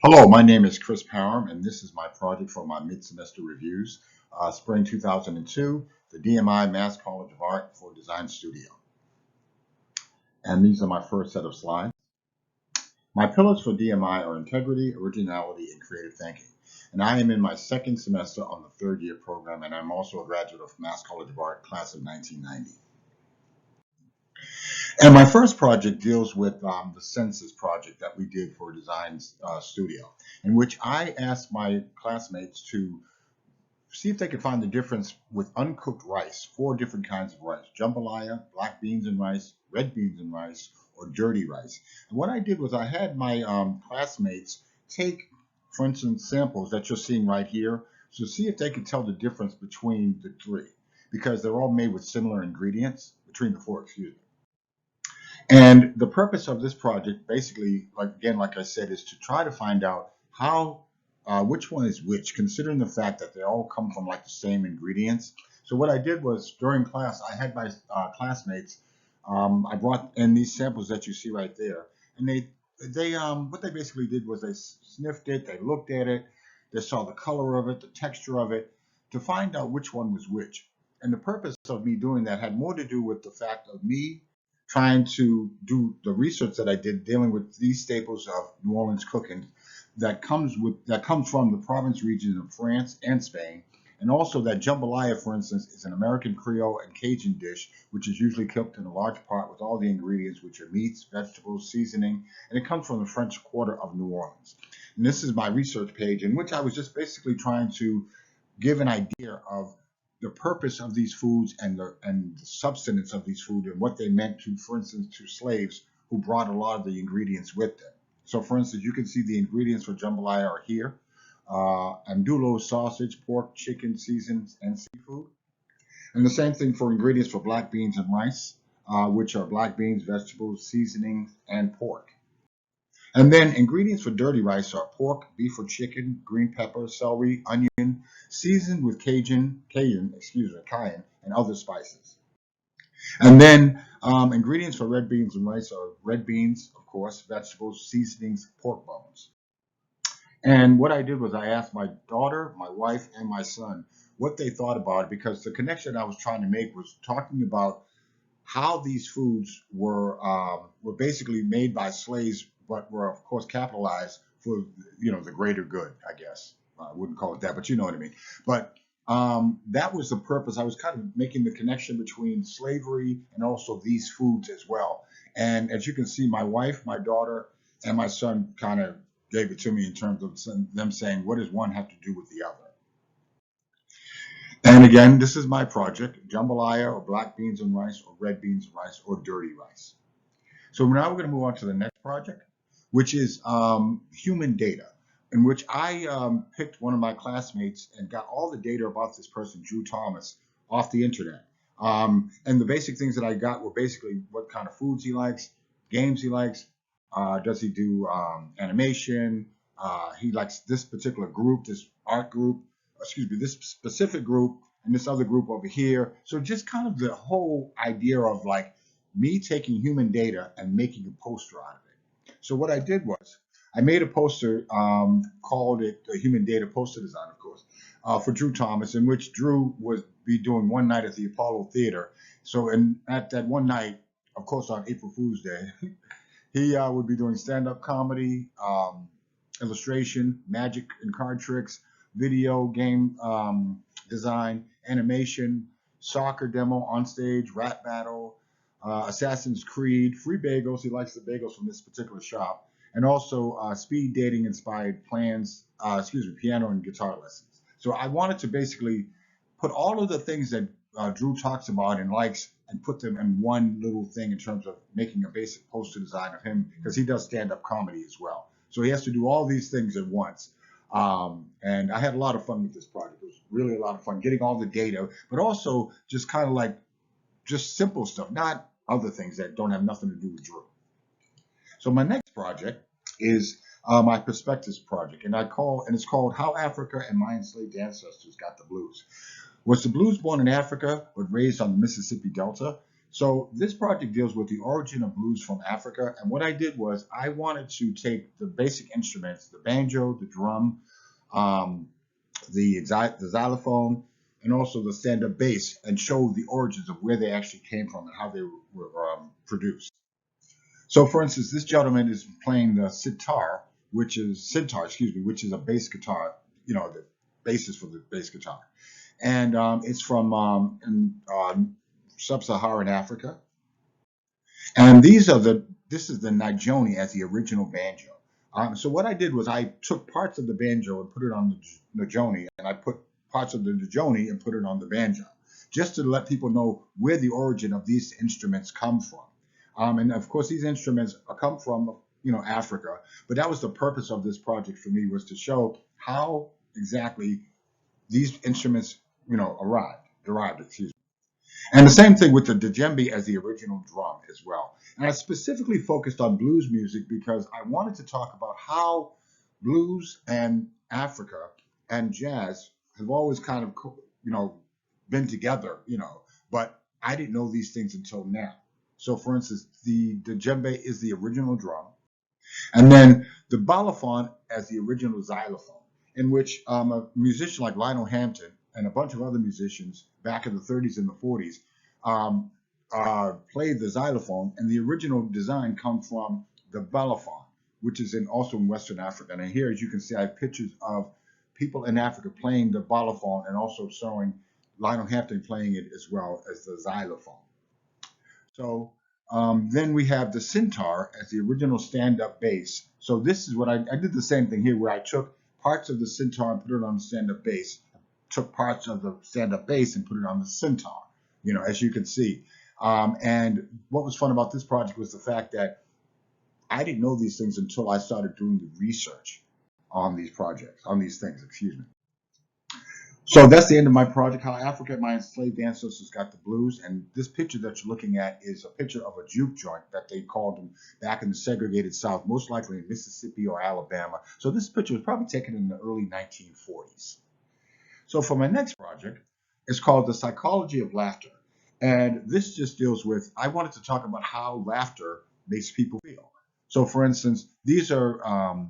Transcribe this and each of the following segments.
Hello, my name is Chris Parham, and this is my project for my mid-semester reviews, spring 2002, the DMI Mass College of Art for Design Studio. And these are my first set of slides. My pillars for DMI are integrity, originality, and creative thinking. And I am in my second semester on the third year program, and I'm also a graduate of Mass College of Art, class of 1990. And my first project deals with the census project that we did for Design Studio, in which I asked my classmates to see if they could find the difference with uncooked rice, 4 different kinds of rice: jambalaya, black beans and rice, red beans and rice, or dirty rice. And what I did was I had my classmates take, for instance, samples that you're seeing right here, to see if they could tell the difference between the 3, because they're all made with similar ingredients, between the 4, excuse me. And the purpose of this project, basically, like I said, is to try to find out how, which one is which, considering the fact that they all come from like the same ingredients. So what I did was during class, I had my classmates. I brought in these samples that you see right there, and what they basically did was they sniffed it, they looked at it, they saw the color of it, the texture of it, to find out which one was which. And the purpose of me doing that had more to do with the fact of me trying to do the research that I did dealing with these staples of New Orleans cooking that comes from the province regions of France and Spain. And also that jambalaya, for instance, is an American Creole and Cajun dish, which is usually cooked in a large pot with all the ingredients, which are meats, vegetables, seasoning, and it comes from the French Quarter of New Orleans. And this is my research page, in which I was just basically trying to give an idea of the purpose of these foods and the substance of these foods and what they meant to, for instance, to slaves who brought a lot of the ingredients with them. So, for instance, you can see the ingredients for jambalaya are here: andouille sausage, pork, chicken, seasons, and seafood. And the same thing for ingredients for black beans and rice, which are black beans, vegetables, seasonings, and pork. And then ingredients for dirty rice are pork, beef or chicken, green pepper, celery, onion, seasoned with cayenne, and other spices. And then ingredients for red beans and rice are red beans, of course, vegetables, seasonings, pork bones. And what I did was I asked my daughter, my wife, and my son what they thought about it, because the connection I was trying to make was talking about how these foods were basically made by slaves, but were of course capitalized for the greater good. I guess I wouldn't call it that, but you know what I mean. But that was the purpose. I was kind of making the connection between slavery and also these foods as well. And as you can see, my wife, my daughter, and my son kind of gave it to me in terms of them saying, "What does one have to do with the other?" And again, this is my project: jambalaya or black beans and rice or red beans and rice or dirty rice. So now we're going to move on to the next project, which is human data, in which I picked one of my classmates and got all the data about this person, Drew Thomas, off the internet. And the basic things that I got were basically what kind of foods he likes, games he likes, does he do animation, he likes this particular group, this art group, excuse me, this specific group, and this other group over here. So just kind of the whole idea of like me taking human data and making a poster out of it. So what I did was I made a poster, called it the Human Data Poster Design, of course, for Drew Thomas, in which Drew would be doing one night at the Apollo Theater. So at that one night, of course, on April Fool's Day, he would be doing stand-up comedy, illustration, magic and card tricks, video game design, animation, soccer demo on stage, rap battle, Assassin's Creed, free bagels. He likes the bagels from this particular shop, and also speed dating inspired piano and guitar lessons. So I wanted to basically put all of the things that Drew talks about and likes and put them in one little thing in terms of making a basic poster design of him, because he does stand-up comedy as well. So he has to do all these things at once. And I had a lot of fun with this project. It was really a lot of fun getting all the data, but also just kind of like just simple stuff, not other things that don't have nothing to do with Drew. So my next project is my Perspectives project, and it's called How Africa and My Enslaved Ancestors Got the Blues. Was the blues born in Africa but raised on the Mississippi Delta? So this project deals with the origin of blues from Africa. And what I did was I wanted to take the basic instruments, the banjo, the drum, um, the xylophone, and also the stand-up bass, and show the origins of where they actually came from and how they were produced. So, for instance, this gentleman is playing the sitar, excuse me, which is a bass guitar. The basis for the bass guitar, and it's from sub-Saharan Africa. And this is the Nigoni as the original banjo. So what I did was I took parts of the banjo and put it on the Nigoni, and I put parts of the Nigoni and put it on the banjo, just to let people know where the origin of these instruments come from. And of course, these instruments come from Africa, but that was the purpose of this project for me, was to show how exactly these instruments, derived, excuse me. And the same thing with the djembe as the original drum as well. And I specifically focused on blues music because I wanted to talk about how blues and Africa and jazz have always kind of, been together, but I didn't know these things until now. So for instance, the djembe is the original drum, and then the balafon as the original xylophone, in which a musician like Lionel Hampton and a bunch of other musicians back in the 30s and the 40s played the xylophone, and the original design comes from the balafon, which is also in Western Africa. And here, as you can see, I have pictures of people in Africa playing the balafon and also showing Lionel Hampton playing it as well as the xylophone. So then we have the sitar as the original stand-up bass. So this is what I did the same thing here, where I took parts of the sitar and put it on the stand-up bass, took parts of the stand-up bass and put it on the sitar, as you can see. And what was fun about this project was the fact that I didn't know these things until I started doing the research on these things, excuse me. So that's the end of my project, how Africa and my enslaved ancestors got the blues. And this picture that you're looking at is a picture of a juke joint that they called them back in the segregated South, most likely in Mississippi or Alabama. So this picture was probably taken in the early 1940s. So for my next project, it's called The Psychology of Laughter. And this just deals with, I wanted to talk about how laughter makes people feel. So for instance, these are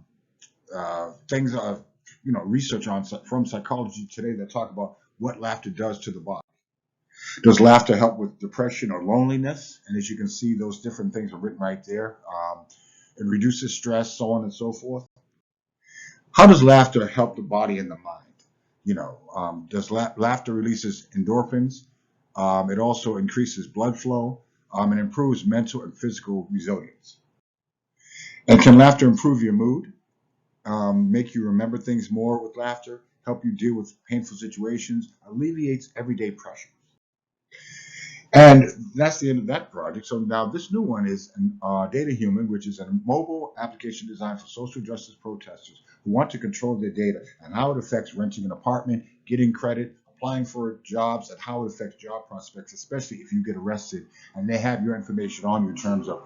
things of research from Psychology Today that talk about what laughter does to the body. Does laughter help with depression or loneliness? And as you can see, those different things are written right there. It reduces stress, so on and so forth. How does laughter help the body and the mind? Does laughter releases endorphins? It also increases blood flow and improves mental and physical resilience. And can laughter improve your mood? Make you remember things more with laughter, help you deal with painful situations, alleviates everyday pressure. And that's the end of that project. So now this new one is Data Human, which is a mobile application designed for social justice protesters who want to control their data and how it affects renting an apartment, getting credit, applying for jobs, and how it affects job prospects, especially if you get arrested and they have your information on you in terms of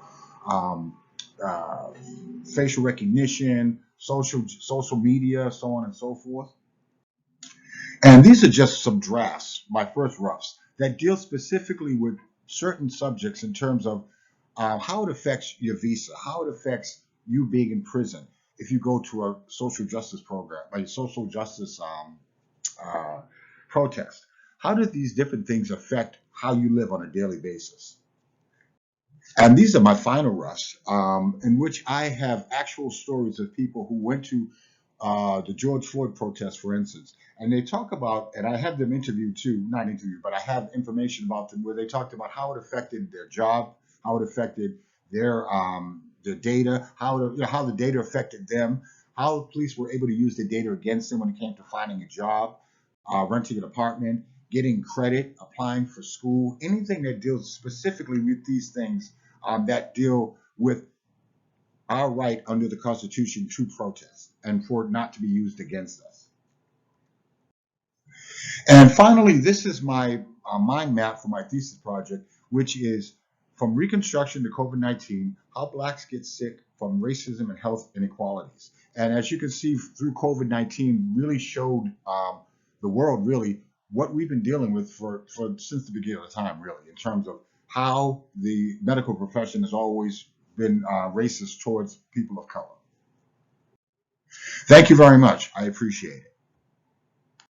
facial recognition, social media, so on and so forth. And these are just some drafts, my first roughs, that deal specifically with certain subjects in terms of how it affects your visa, how it affects you being in prison if you go to a social justice program, like a social justice protest. How do these different things affect how you live on a daily basis? And these are my final roughs, in which I have actual stories of people who went to the George Floyd protest, for instance, and they talk about, and I have them interviewed too, not interviewed, but I have information about them where they talked about how it affected their job, how it affected their data, how the data affected them, how police were able to use the data against them when it came to finding a job, renting an apartment, getting credit, applying for school, anything that deals specifically with these things that deal with our right under the Constitution to protest and for it not to be used against us. And finally, this is my mind map for my thesis project, which is from Reconstruction to COVID-19, how Blacks get sick from racism and health inequalities. And as you can see, through COVID-19 really showed the world really what we've been dealing with for since the beginning of time, really, in terms of how the medical profession has always been racist towards people of color. Thank you very much. I appreciate it.